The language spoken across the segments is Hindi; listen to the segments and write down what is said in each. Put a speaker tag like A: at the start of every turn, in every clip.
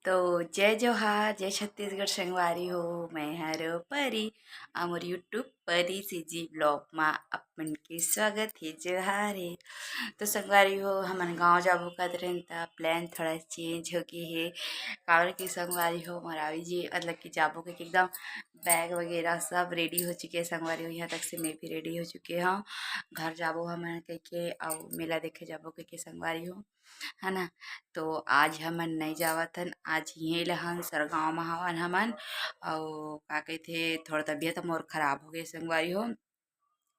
A: तो जय जोहार जय छत्तीसगढ़ संगवारी हो। मैं हरो परी आमर यूट्यूब परी सीजी ब्लॉग में अपन के स्वागत है। जोहार है। तो संगवारी हो हमन गाँव जाबो कद रहें प्लान थोड़ा चेंज हो गई है। काबर की संगवारी हो मरावी जी मतलब कि जाबो के एकदम बैग वगैरह सब रेडी हो चुके हैं। संगवारी हो यहाँ तक से मैं भी रेडी हो चुके हूँ। घर जाबो हमन कह के और मेला देखे जाबो कह के संगवारी हो है ना। तो आज हमन नहीं जावतन, आज यहीं लहन सरगाँव में हवन हमन। और का कहते थोड़ा तबीयत मोर खराब हो गई संगवारी हो,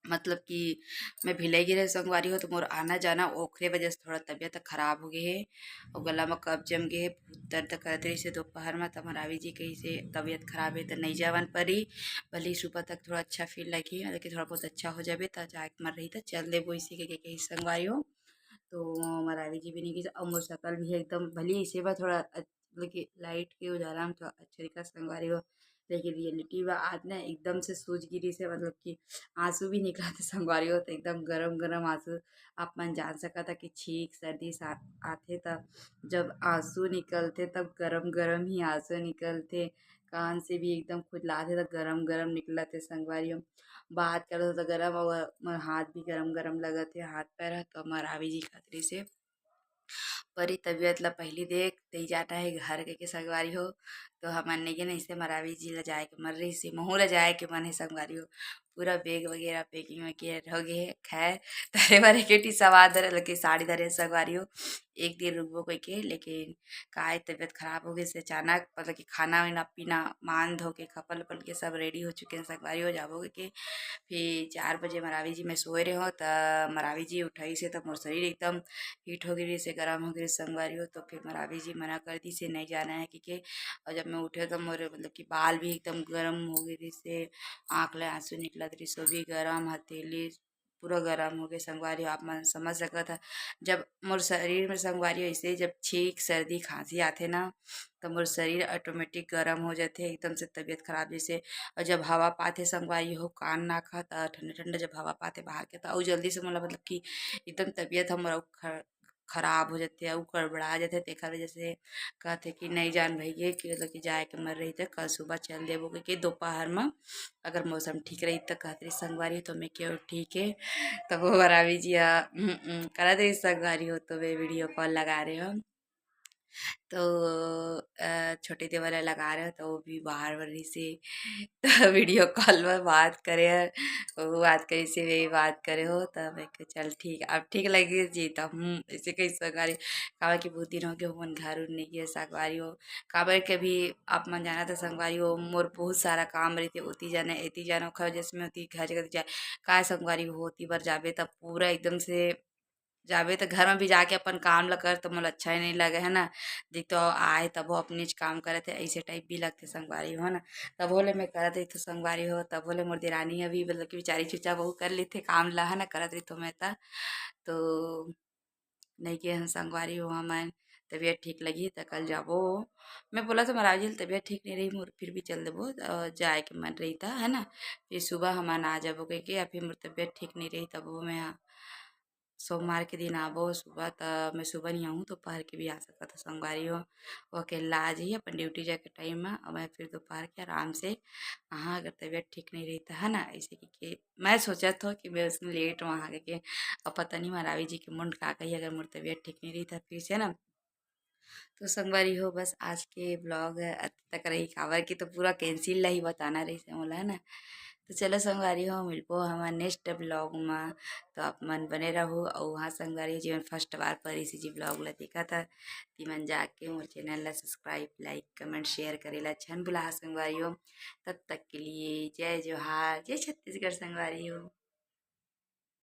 A: मतलब कि मैं भिलाई गिरे संगवारी हो तो मोर आना जाना ओखरे वजह से थोड़ा तबीयत खराब हो गई है। और गला में कब जम गए, बहुत दर्द करते रही से दोपहर में। तब रावी जी कही से तबीयत खराब है तो नहीं जावन परी। भले सुबह तक थोड़ा अच्छा फील लगी लेकिन थोड़ा बहुत अच्छा हो जाए तो जाके मर रही तो चल दे वो इसी के कही संगवारी हो। तो मरावी जी भी नहीं की और मोर शकल भी है एकदम भली इसे बा थोड़ा मतलब कि लाइट के उजाला में थोड़ा अच्छा दिखा संगवारी हो। लेकिन रियलिटी बा आज ना एकदम से सूझ गिरी से मतलब कि आंसू भी निकला थे संगवारी हो तो एकदम गरम गरम आंसू। आप मन जान सका था कि छींक सर्दी आते तब जब आंसू निकलते तब गरम गरम ही आंसू निकलते। कान से भी एकदम खुजलाते तो गरम गरम निकला थे संगवारी हो। बात करो तो गरम और मोर हाथ भी गरम गरम लगत है, हाथ पैर तो मरावी जी खातिर से परी तबीयत ला पहली देख तई जाता है घर के संगवारी हो। तो हमन ने के नहीं से मरावी जी ला जाए के मर रही से महू ला जाए के मन है संगवारी हो। पूरा बैग वगैरह पैकिंग वगैरह हो गए खैर तरे बारे के टी सवाद धरे लगे साड़ी धरे संगवारी हो। एक दिन रुकबो कह के लेकिन काय तबीयत खराब हो गई से अचानक मतलब कि खाना वाना पीना मान धो के खपल पल के सब रेडी हो चुके हैं संगवारी हो जाबो के। फिर 4 बजे मरावी जी मैं सोए रहे हो तो मरावी जी उठाई से तब मोर शरीर एकदम हीट हो गई से गर्म हो गई संगवारी हो। तो फिर मरावी जी मना कर दी से नहीं जाना है कि और जब मैं उठे तो मोरे मतलब कि बाल भी एकदम गर्म हो गई से आँख ले आंसू निकलत रही सो भी गर्म हथेली पूरा गर्म हो गए संगवारी हो। आप मन समझ सकता था जब मोर शरीर में संगवारी हो ऐसे जब छींक सर्दी खांसी आते ना तो मोर शरीर ऑटोमेटिक गर्म हो जाते एकदम से तबीयत खराब जैसे। और जब हवा पाते संगवारी हो कान नाक त ठंडा ठंडा जब हवा पाते बाहर के तो जल्दी से मतलब कि एकदम तबीयत हमारा खराब हो जाते और गड़बड़ा जाते तेखर वजह से कहते कि नहीं जान भैया कि मतलब कि जाए के मर रही तो कल सुबह चल देबो कि दोपहर में अगर मौसम ठीक रही तो कहते संगवारी तो मैं क्यों ठीक है। तब वो बराबर जी करा दे संगवारी हो तो वे वीडियो कॉल लगा रहे हो। तो छोटे देवर लगा रहे हो तो वो भी बाहर वाली से तो वीडियो कॉल में बात करे वो बात करी से वे बात करे हो तब मैं कहा, चल ठीक अब ठीक लगी जी तब ऐसे कहीं सगारी काबर की बहुत दिन हो गए मन घर उर नहीं गए संगवारी हो। काबर के भी आप मन जाना था संगवारी हो मोर बहुत सारा काम रहते होती जाना एती जाना खर जैसे में होती घर जगह जाए का संगवारी होती बार जाबे तब पूरा एकदम से जाबे तो घर में भी जाके अपन काम ला कर तो मोला अच्छा ही नहीं लगे है ना। देख तो आए तब वो अपने काम करे थे ऐसे टाइप भी लगते संगवारी हो ना। तब बोले मैं करत रही तो संगवारी हो तब बोले मोर देरानी अभी मतलब कि बेचारी चुचा बहू कर लेते काम ला है ना करत रही तो मैं तो नहीं कि हम संगवारी हो हमार तबीयत ठीक लगी तो कल जाबो। मैं बोला तो महाराज जी तबीयत ठीक नहीं रही मोर फिर भी चल देबो जाए के मन रही था है ना। फिर सुबह हमार आ जाबो कह के या फिर मोर तबीयत ठीक नहीं रही तब वो मैं सोमवार के दिन आबो सुबह मैं सुबह नहीं आऊँ दोपहर के भी आ सकता था संगवारी हो। वो अकेला आ जाइए अपन ड्यूटी जाके टाइम में और मैं फिर दोपहर के आराम से हाँ अगर तबीयत ठीक नहीं रही था है ना ऐसे कि मैं सोचा था कि मैं उसमें लेट वहाँ के और पता नहीं महारावी जी के मुंड का कही अगर मोर तबीयत ठीक नहीं रही था फिर से ना। तो संगवारी हो बस आज के ब्लॉग तक रही काबर की तो पूरा कैंसिल ला ही बताना रही से मोला है ना। तो चलो संगवारी हो मिलबो हमार नेक्स्ट ब्लॉग में। तो आप मन बने रहो और वहाँ संगवारी जीवन फर्स्ट बार पर इसी जी ब्लॉग ला देखा था तीमन जाके मोर चैनल ला सब्सक्राइब लाइक कमेंट शेयर करेला छन बुला संगवारी हो। तब तक के लिए जय जोहार जय छत्तीसगढ़ संगवारी हो।